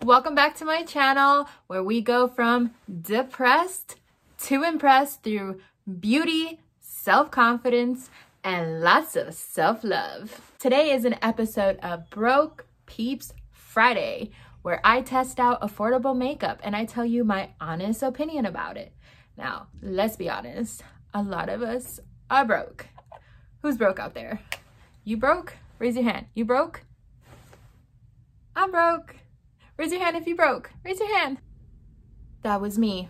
Welcome back to my channel where we go from depressed to impressed through beauty, self-confidence, and lots of self-love. Today is an episode of Broke Peeps Friday where I test out affordable makeup and I tell you my honest opinion about it. Now, let's be honest, a lot of us are broke. Who's broke out there? You broke? Raise your hand. You broke? I'm broke. Raise your hand if you broke. Raise your hand. That was me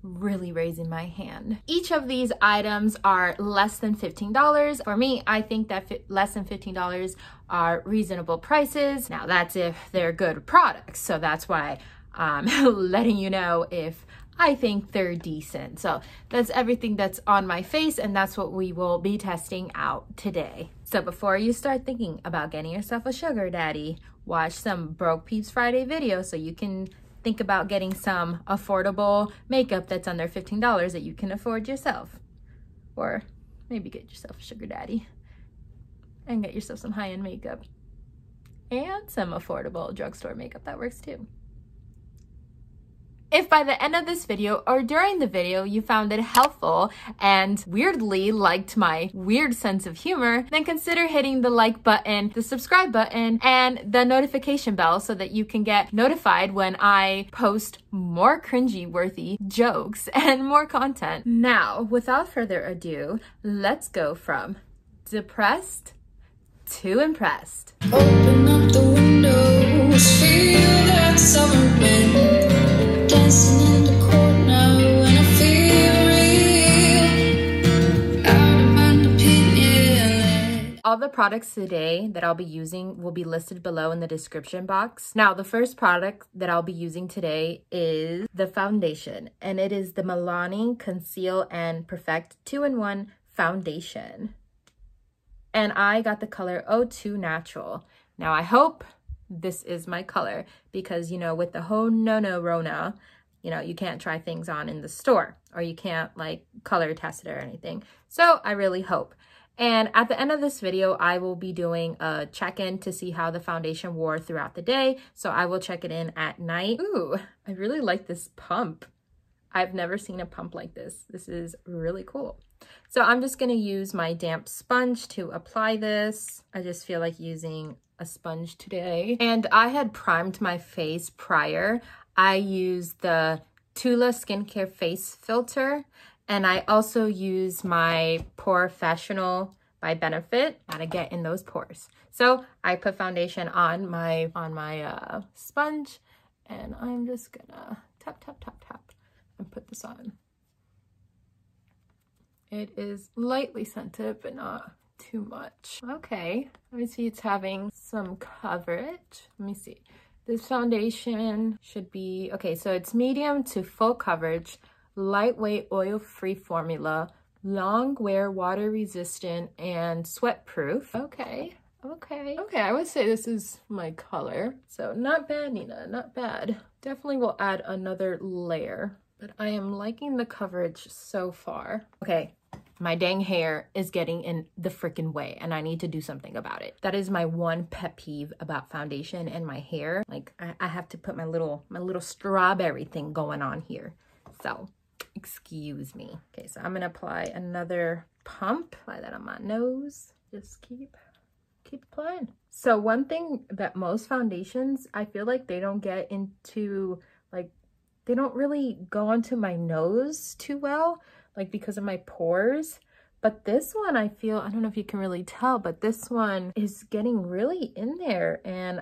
really raising my hand. Each of these items are less than $15. For me, I think that less than $15 are reasonable prices. Now that's if they're good products. So that's why I'm letting you know if I think they're decent. So that's everything that's on my face and that's what we will be testing out today. So before you start thinking about getting yourself a sugar daddy, watch some Broke Peeps Friday videos so you can think about getting some affordable makeup that's under $15 that you can afford yourself. Or maybe get yourself a sugar daddy and get yourself some high-end makeup and some affordable drugstore makeup. That works too. If by the end of this video or during the video you found it helpful and weirdly liked my weird sense of humor, then consider hitting the like button, the subscribe button, and the notification bell so that you can get notified when I post more cringy-worthy jokes and more content. Now, without further ado, let's go from depressed to impressed. Open up the windows, feel that summer wind. Dancing in the court now and I feel real. Out of my opinion. All the products today that I'll be using will be listed below in the description box. Now, the first product that I'll be using today is the foundation, and it is the MILANI-Conceal Perfect-2-in-1 foundation. And I got the color 02 Natural. Now, I hope this is my color because, you know, with the whole no Rona, you know, you can't try things on in the store or you can't like color test it or anything. So I really hope. And at the end of this video, I will be doing a check-in to see how the foundation wore throughout the day. So I will check it in at night. Ooh, I really like this pump. I've never seen a pump like this. This is really cool. So I'm just gonna use my damp sponge to apply this. I just feel like using a sponge today. And I had primed my face prior. I used the TULA skincare face filter, and I also use my Pore Fessional by Benefit. Gotta get in those pores. So I put foundation on my sponge, and I'm just gonna tap and put this on. It is lightly scented, but not too much. Okay, let me see, it's having some coverage. Let me see. This foundation should be, okay, so it's medium to full coverage, lightweight oil-free formula, long wear, water resistant, and sweat proof. Okay, I would say this is my color. So not bad, Nina, not bad. Definitely will add another layer, but I am liking the coverage so far. Okay. My dang hair is getting in the freaking way and I need to do something about it. That is my one pet peeve about foundation and my hair. Like I have to put my little strawberry thing going on here. So excuse me. Okay, so I'm gonna apply another pump. Apply that on my nose. Just keep applying. So one thing that most foundations, I feel like they don't get into, like, they don't really go onto my nose too well, like because of my pores. But this one, I feel, I don't know if you can really tell, but this one is getting really in there and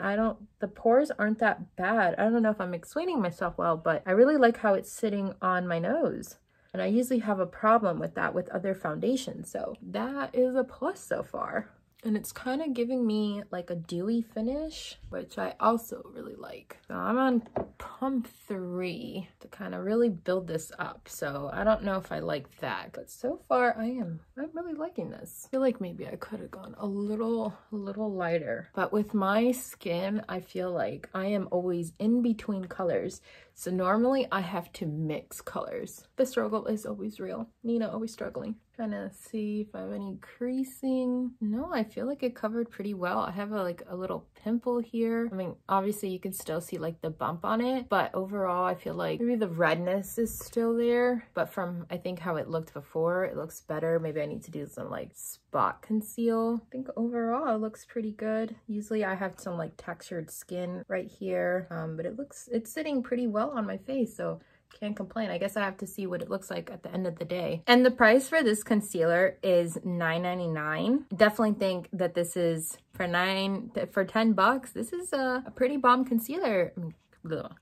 the pores aren't that bad. I don't know if I'm explaining myself well, but I really like how it's sitting on my nose. And I usually have a problem with that with other foundations. So that is a plus so far. And it's kind of giving me like a dewy finish, which I also really like. So I'm on pump 3 to kind of really build this up. So I don't know if I like that, but so far I'm really liking this. I feel like maybe I could have gone a little lighter, but with my skin, I feel like I am always in between colors. So normally I have to mix colors. The struggle is always real. Nina always struggling. Trying to see if I have any creasing. No, I feel like it covered pretty well. I have a little pimple here. I mean, obviously you can still see like the bump on it, but overall I feel like maybe the redness is still there, but from I think how it looked before, it looks better. Maybe I need to do some like spot conceal. I think overall it looks pretty good. Usually I have some like textured skin right here, but it's sitting pretty well on my face, so can't complain. I guess I have to see what it looks like at the end of the day. And the price for this concealer is $9.99. Definitely think that this is for $10 bucks. This is a pretty bomb concealer. I mean,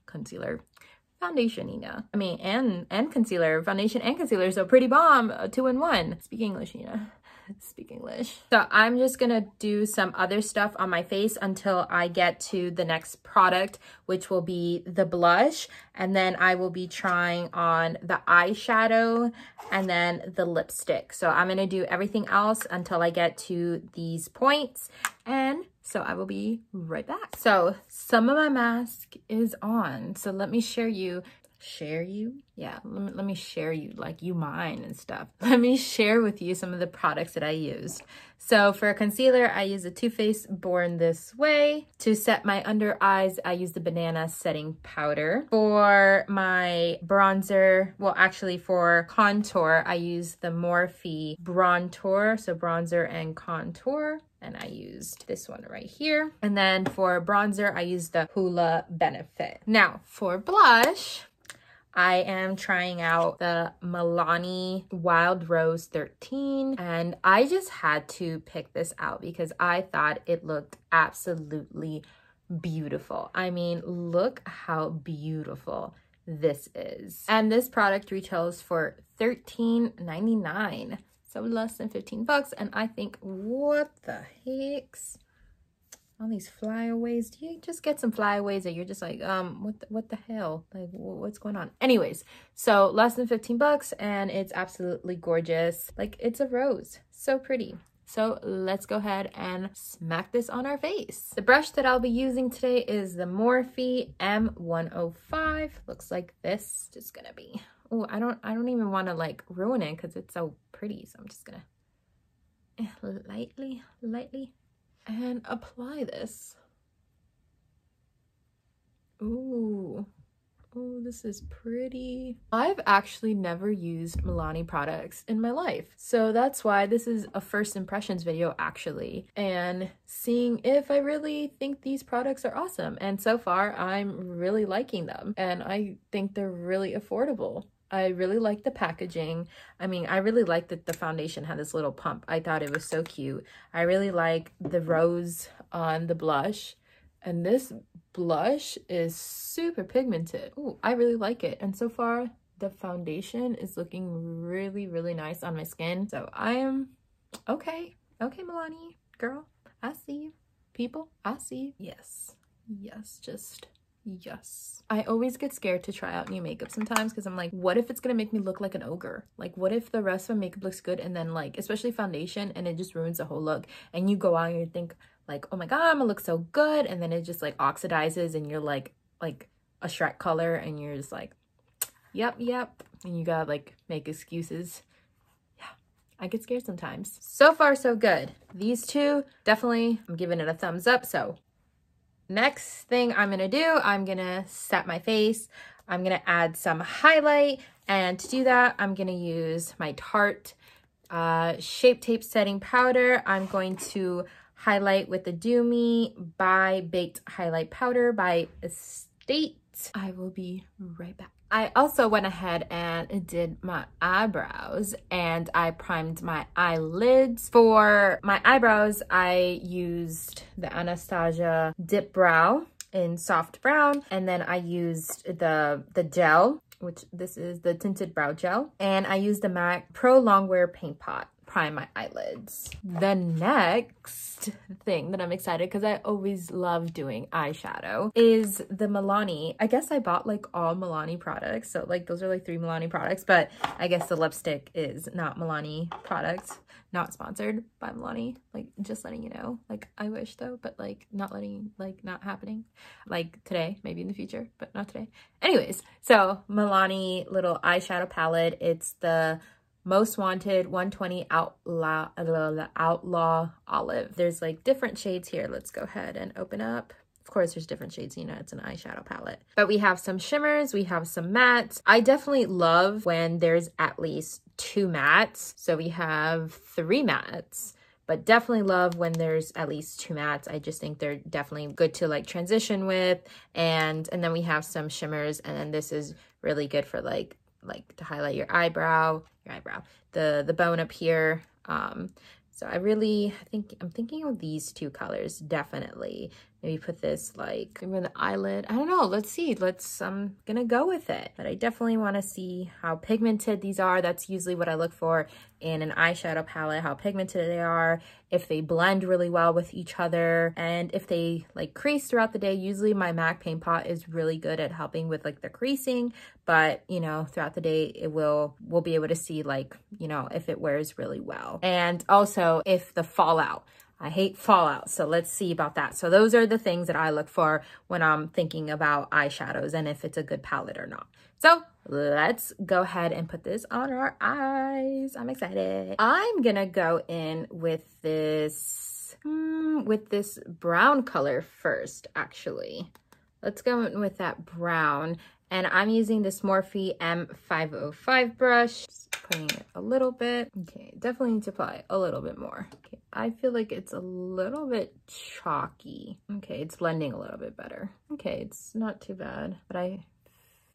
concealer. Foundation, Nina. I mean, and concealer. Foundation and concealer. So pretty bomb, 2-in-1. Speak English, Nina. Speak English. So I'm just gonna do some other stuff on my face until I get to the next product, which will be the blush, and then I will be trying on the eyeshadow and then the lipstick. So I'm gonna do everything else until I get to these points, and so I will be right back. So some of my mask is on, so let me share you. Yeah, let me share you, like you mine and stuff. Let me share with you some of the products that I used. So for concealer, I use a Too Faced Born This Way. To set my under eyes, I use the Banana Setting Powder. For my bronzer, well actually for contour, I use the Morphe-Brontour, so bronzer and contour. And I used this one right here. And then for bronzer, I used the HOOLA Benefit. Now for blush, I am trying out the Milani Wild Rose 13, and I just had to pick this out because I thought it looked absolutely beautiful. I mean, look how beautiful this is. And this product retails for $13.99, so less than 15 bucks. And I think, what the heck's all these flyaways? Do you just get some flyaways that you're just like, what the hell? Like, what's going on? Anyways, so less than 15 bucks, and it's absolutely gorgeous. Like, it's a rose. So pretty. So let's go ahead and smack this on our face. The brush that I'll be using today is the Morphe M105. Looks like this. Just gonna be, oh, I don't even want to like ruin it because it's so pretty. So I'm just gonna lightly and apply this. Ooh, this is pretty. I've actually never used Milani products in my life, so that's why this is a first impressions video actually, and seeing if I really think these products are awesome. And so far I'm really liking them, and I think they're really affordable. I really like the packaging. I mean, I really like that the foundation had this little pump. I thought it was so cute. I really like the rose on the blush. And this blush is super pigmented. Ooh, I really like it. And so far, the foundation is looking really, really nice on my skin. So I am okay. Okay, Milani, girl, I see you. People, I see you. Yes, just... yes. I always get scared to try out new makeup sometimes because I'm like, what if it's gonna make me look like an ogre? Like, what if the rest of my makeup looks good and then like, especially foundation, and it just ruins the whole look, and you go out and you think like, oh my god, I'm gonna look so good, and then it just like oxidizes and you're like a Shrek color, and you're just like, yep, and you gotta like make excuses. Yeah, I get scared sometimes. So far so good. These two, definitely I'm giving it a thumbs up. So next thing I'm gonna do, I'm gonna set my face. I'm gonna add some highlight, and to do that, I'm gonna use my Tarte Shape Tape Setting Powder. I'm going to highlight with the Do Me by Baked Highlight Powder by Estate. I will be right back. I also went ahead and did my eyebrows, and I primed my eyelids. For my eyebrows, I used the Anastasia Dip Brow in Soft Brown, and then I used the gel, which this is the Tinted Brow Gel, and I used the MAC Pro Longwear Paint Pot. Prime my eyelids. The next thing that I'm excited, because I always love doing eyeshadow, is the Milani. I guess I bought like all Milani products, so like those are like 3 Milani products, but I guess the lipstick is not Milani products, not sponsored by Milani, like just letting you know. Like I wish though, but like not happening. Like today, maybe in the future, but not today. Anyways, so Milani little eyeshadow palette. It's the Most Wanted 120 Outlaw Olive. There's like different shades here. Let's go ahead and open up. Of course, there's different shades, you know, it's an eyeshadow palette. But we have some shimmers, we have some mattes. I definitely love when there's at least 2 mattes. So we have 3 mattes, but definitely love when there's at least 2 mattes. I just think they're definitely good to like transition with. And then we have some shimmers, and then this is really good for like to highlight your eyebrow, the bone up here. So I'm thinking of these 2 colors, definitely. Maybe put this like over the eyelid. I don't know, let's see. I'm gonna go with it. But I definitely wanna see how pigmented these are. That's usually what I look for in an eyeshadow palette, how pigmented they are, if they blend really well with each other, and if they like crease throughout the day. Usually my MAC-Paint Pot is really good at helping with like the creasing, but you know, throughout the day we'll be able to see like, you know, if it wears really well. And also if the fallout. I hate fallout, so let's see about that. So those are the things that I look for when I'm thinking about eyeshadows and if it's a good palette or not. So let's go ahead and put this on our eyes. I'm excited. I'm gonna go in with this brown color first, actually. Let's go in with that brown. And I'm using this Morphe M505 brush. Just putting it a little bit. Okay, definitely need to apply a little bit more. Okay, I feel like it's a little bit chalky. Okay, it's blending a little bit better. Okay, it's not too bad, but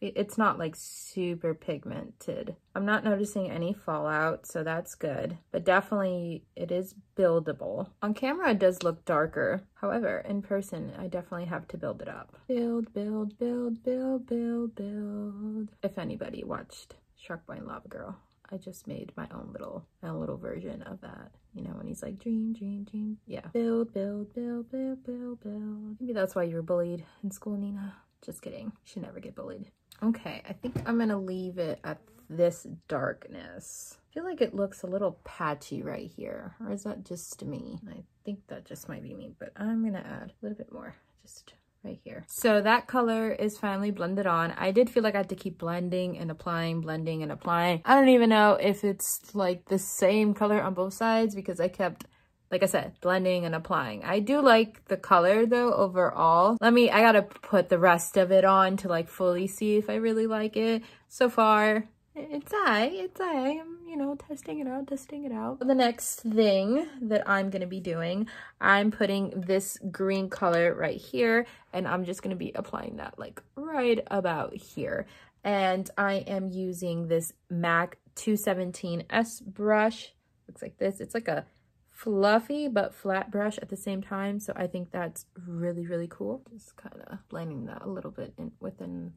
it's not like super pigmented. I'm not noticing any fallout, so that's good. But definitely it is buildable. On camera it does look darker. However, in person I definitely have to build it up. Build, build, build, build, build, build. If anybody watched Shark Boy and Lava Girl, I just made my own little version of that. You know, when he's like, dream, dream, dream. Yeah. Build, build, build, build, build, build. Maybe that's why you were bullied in school, Nina. Just kidding. You should never get bullied. Okay, I think I'm gonna leave it at this darkness. I feel like it looks a little patchy right here, or is that just me? I think that just might be me, but I'm gonna add a little bit more, just right here. So that color is finally blended on. I did feel like I had to keep blending and applying, blending and applying. I don't even know if it's like the same color on both sides because I kept, like I said, blending and applying. I do like the color though overall. I gotta put the rest of it on to like fully see if I really like it. So far, it's I'm, you know, testing it out. The next thing that I'm gonna be doing, I'm putting this green color right here, and I'm just gonna be applying that like right about here. And I am using this MAC 217S brush. Looks like this. It's like a fluffy but flat brush at the same time, so I think that's really, really cool. Just kind of blending that a little bit in within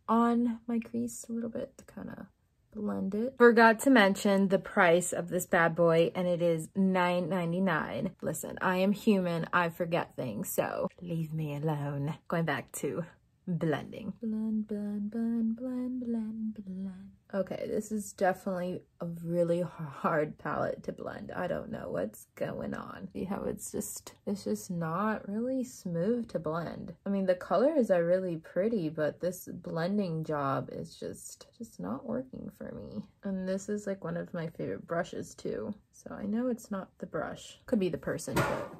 on my crease a little bit to kind of blend it. Forgot to mention the price of this bad boy, and it is $9.99. Listen, I am human, I forget things, so leave me alone. Going back to blending. Blend, blend, blend, blend, blend, blend. Okay, this is definitely a really hard palette to blend. I don't know what's going on. See how it's just not really smooth to blend. I mean, the colors are really pretty, but this blending job is just not working for me. And this is like one of my favorite brushes too. So I know it's not the brush. Could be the person, but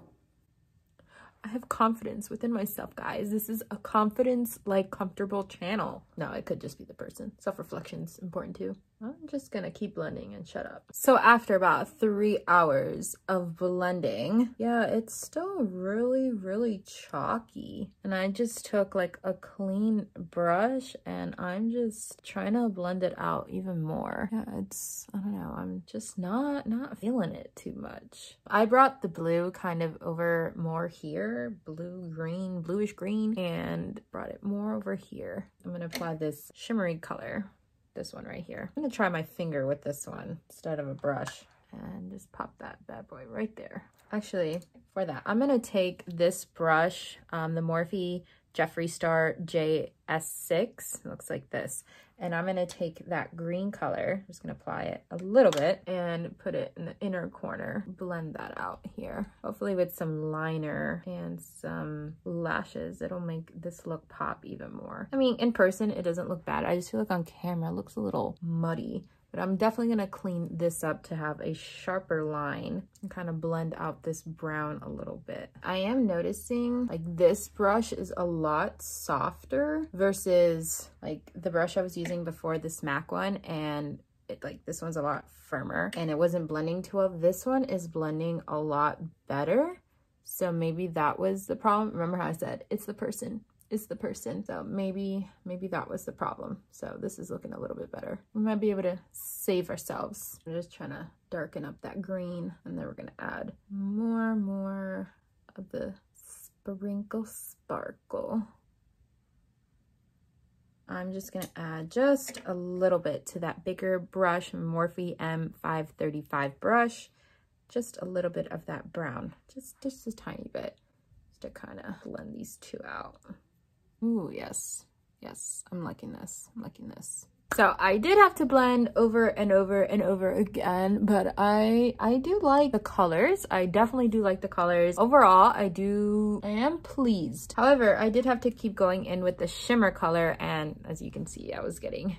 I have confidence within myself, guys. This is a confidence, like, comfortable channel. No, it could just be the person. Self-reflection's important too. I'm just gonna keep blending and shut up. So after about 3 hours of blending, yeah, it's still really, really chalky. And I just took like a clean brush and I'm just trying to blend it out even more. Yeah, I don't know, I'm just not feeling it too much. I brought the blue kind of over more here, bluish green, and brought it more over here. I'm gonna apply this shimmery color. This one right here. I'm gonna try my finger with this one instead of a brush and just pop that bad boy right there. Actually, for that, I'm gonna take this brush, the Morphe Jeffree Star JS6, it looks like this. And I'm gonna take that green color, I'm just gonna apply it a little bit and put it in the inner corner, blend that out here. Hopefully with some liner and some lashes, it'll make this look pop even more. I mean, in person, it doesn't look bad. I just feel like on camera, it looks a little muddy. but I'm definitely gonna clean this up to have a sharper line and kind of blend out this brown a little bit. I am noticing like this brush is a lot softer versus like the brush I was using before, this MAC one, and like this one's a lot firmer and it wasn't blending too well. This one is blending a lot better. So maybe that was the problem. Remember how I said it's the person. It's the person. So maybe that was the problem. So this is looking a little bit better. We might be able to save ourselves. I'm just trying to darken up that green, and then we're gonna add more of the sprinkle sparkle. I'm just gonna add just a little bit to that bigger brush, Morphe M535 brush. Just a little bit of that brown, just a tiny bit, just to kind of blend these two out. Ooh, yes, I'm liking this, I'm liking this. So I did have to blend over and over and over again, but I do like the colors. I definitely do like the colors. Overall, I am pleased. However, I did have to keep going in with the shimmer color, and as you can see, I was getting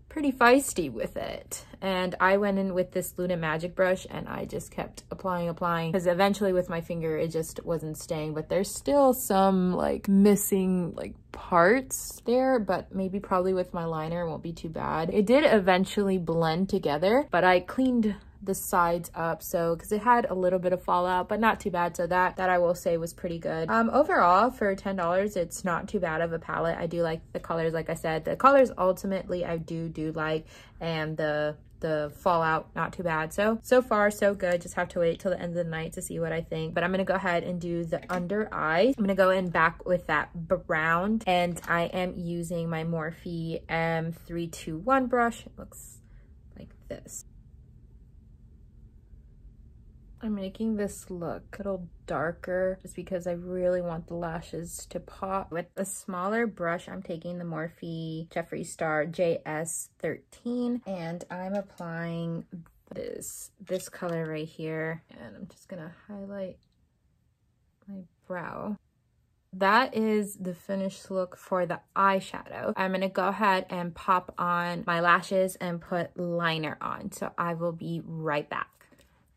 pretty feisty with it. And I went in with this Luna Magic brush and I just kept applying because eventually with my finger it just wasn't staying, but there's still some like missing like parts there, but maybe probably with my liner it won't be too bad. It did eventually blend together, but I cleaned the sides up, so because it had a little bit of fallout, but not too bad. So that I will say was pretty good. Overall for $10, it's not too bad of a palette. I do like the colors. Like I said, the colors ultimately I do like, and the fallout not too bad. So far so good. Just have to wait till the end of the night to see what I think. But I'm gonna go ahead and do the under eye. I'm gonna go in back with that brown, and I am using my Morphe M321 brush. It looks like this. I'm making this look a little darker just because I really want the lashes to pop. With a smaller brush, I'm taking the Morphe Jeffree Star JS13, and I'm applying this color right here, and I'm just gonna highlight my brow. That is the finished look for the eyeshadow. I'm gonna go ahead and pop on my lashes and put liner on, so I will be right back.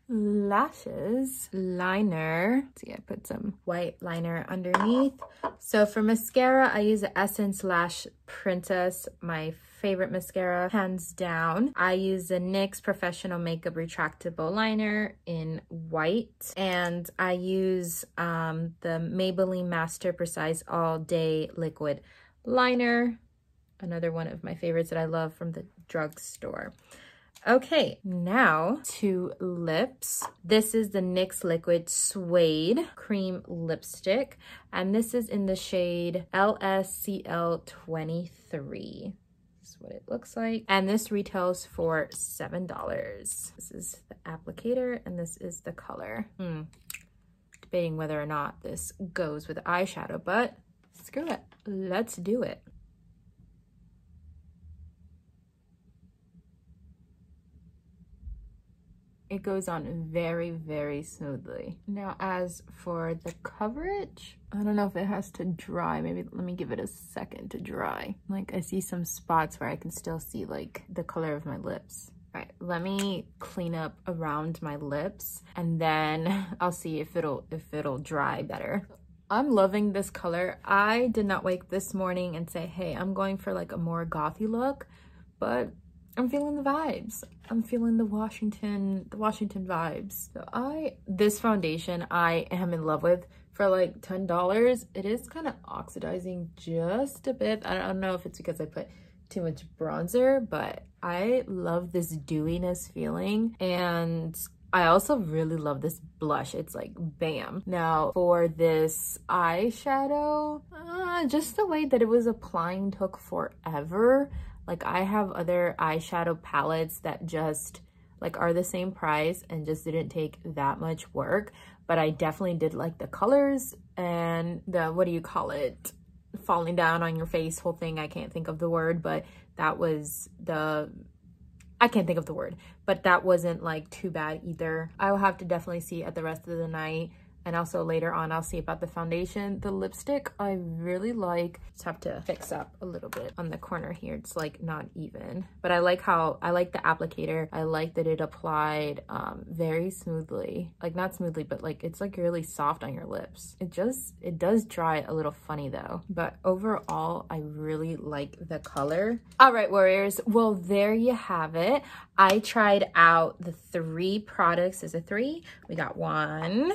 Lashes, liner. See, I put some white liner underneath. So for mascara, I use the ESSENCE-Lash Princess, my favorite mascara, hands down. I use the NYX Professional Makeup Retractable Liner in white, and I use the MAYBELLINE-Master Precise All Day Liquid Liner, another one of my favorites that I love from the drugstore. Okay, now to lips. This is the NYX Liquid Suede Cream Lipstick, and this is in the shade LSCL 23. This is what it looks like, and this retails for $7. This is the applicator, and this is the color. Debating whether or not this goes with eyeshadow, but screw it, let's do it. It goes on very, very smoothly. Now, as for the coverage, I don't know if it has to dry. Maybe let me give it a second to dry. Like, I see some spots where I can still see like the color of my lips. All right, let me clean up around my lips, and then I'll see if it'll dry better. I'm loving this color. I did not wake this morning and say, hey, I'm going for like a more gothy look, but I'm feeling the vibes. I'm feeling the Washington vibes. So this foundation I am in love with for like $10. It is kind of oxidizing just a bit. I don't know if it's because I put too much bronzer, but I love this dewiness feeling. And I also really love this blush. It's like bam. Now for this eyeshadow, just the way that it was applying took forever. Like, I have other eyeshadow palettes that just like are the same price and just didn't take that much work, but I definitely did like the colors and the, what do you call it, falling down on your face whole thing. I can't think of the word, but that was I can't think of the word, but that wasn't like too bad either. I will have to definitely see at the rest of the night and also later on I'll see about the foundation. The lipstick I really like. Just have to fix up a little bit on the corner here. It's like not even, but I like the applicator. I like that it applied very smoothly, like not smoothly, but like it's like really soft on your lips. It does dry a little funny though, but overall I really like the color. All right, warriors, well there you have it. I tried out the 3 products. Is it 3? We got 1.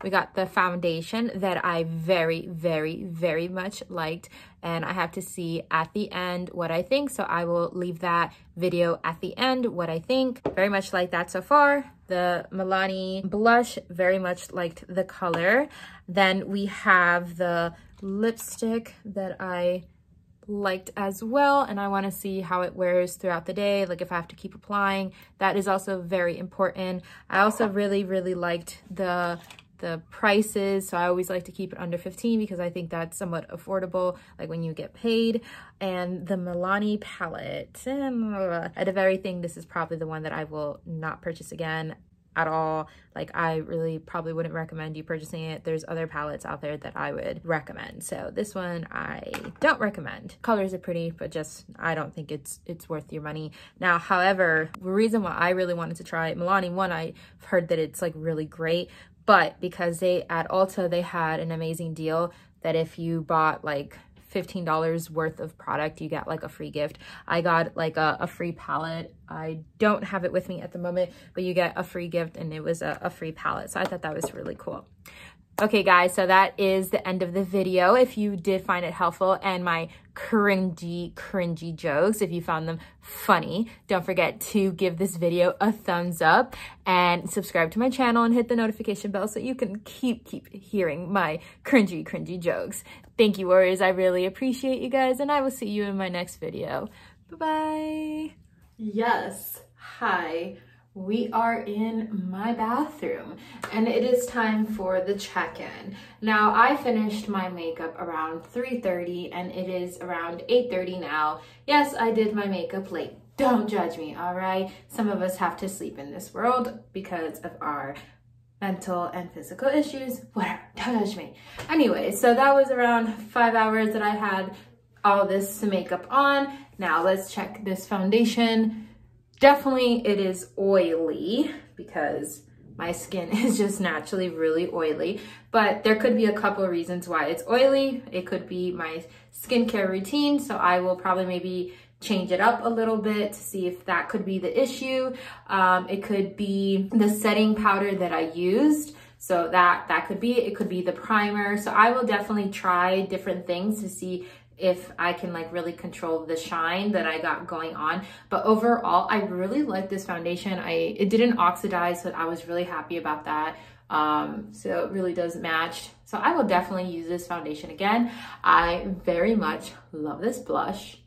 We got the foundation that I very, very, very much liked, and I have to see at the end what I think, so I will leave that video at the end, what I think. Very much like that so far. The Milani blush, very much liked the color. Then we have the lipstick that I liked as well, and I want to see how it wears throughout the day, like if I have to keep applying. That is also very important. I also really, really liked the prices, so I always like to keep it under 15 because I think that's somewhat affordable, like when you get paid. And the Milani palette, out of everything, this is probably the one that I will not purchase again at all. Like I really probably wouldn't recommend you purchasing it. There's other palettes out there that I would recommend, so this one I don't recommend. Colors are pretty, but just I don't think it's worth your money. Now, however, the reason why I really wanted to try Milani, one, I've heard that it's like really great, but because they at Ulta, they had an amazing deal that if you bought like $15 worth of product, you get like a free gift. I got like a free palette. I don't have it with me at the moment, but you get a free gift, and it was a free palette. So I thought that was really cool. Okay guys, so that is the end of the video. If you did find it helpful and my cringy jokes, if you found them funny, don't forget to give this video a thumbs up and subscribe to my channel and hit the notification bell so you can keep hearing my cringy jokes. Thank you, warriors. I really appreciate you guys, and I will see you in my next video. Bye-bye. Yes, hi. We are in my bathroom, and it is time for the check-in. Now, I finished my makeup around 3:30, and it is around 8:30 now. Yes, I did my makeup late. Don't judge me, all right? Some of us have to sleep in this world because of our mental and physical issues. Whatever, don't judge me. Anyway, so that was around 5 hours that I had all this makeup on. Now, let's check this foundation. Definitely it is oily because my skin is just naturally really oily, but there could be a couple of reasons why it's oily. It could be my skincare routine, so I will probably maybe change it up a little bit to see if that could be the issue. It could be the setting powder that I used, so that could be it. It could be the primer. So I will definitely try different things to see if I can like really control the shine that I got going on. But overall, I really like this foundation. It didn't oxidize, so I was really happy about that. So it really does match. So I will definitely use this foundation again. I very much love this blush,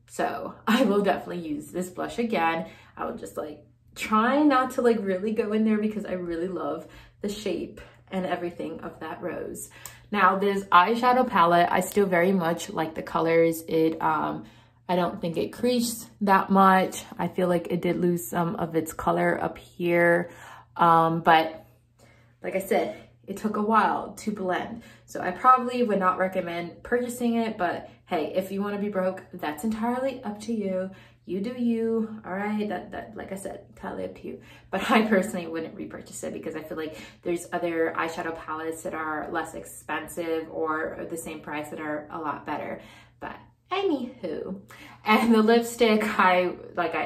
so I will definitely use this blush again. I will just like try not to like really go in there because I really love the shape and everything of that rose. Now, this eyeshadow palette, I still very much like the colors. I don't think it creased that much. I feel like it did lose some of its color up here. But like I said, it took a while to blend. So I probably would not recommend purchasing it, but hey, if you want to be broke, that's entirely up to you. You do you, all right? That like I said, entirely up to you. But I personally wouldn't repurchase it because I feel like there's other eyeshadow palettes that are less expensive or the same price that are a lot better. But anywho, and the lipstick, I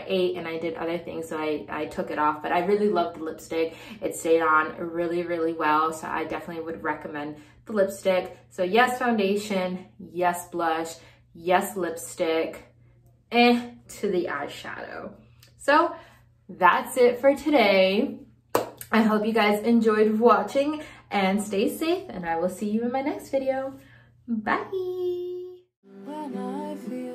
ate and I did other things, so I took it off, but I really love the lipstick. It stayed on really, really well, so I definitely would recommend the lipstick. So yes, foundation, yes, blush, yes, lipstick, to the eyeshadow. So that's it for today. I hope you guys enjoyed watching, and stay safe, and I will see you in my next video. Bye. When I feel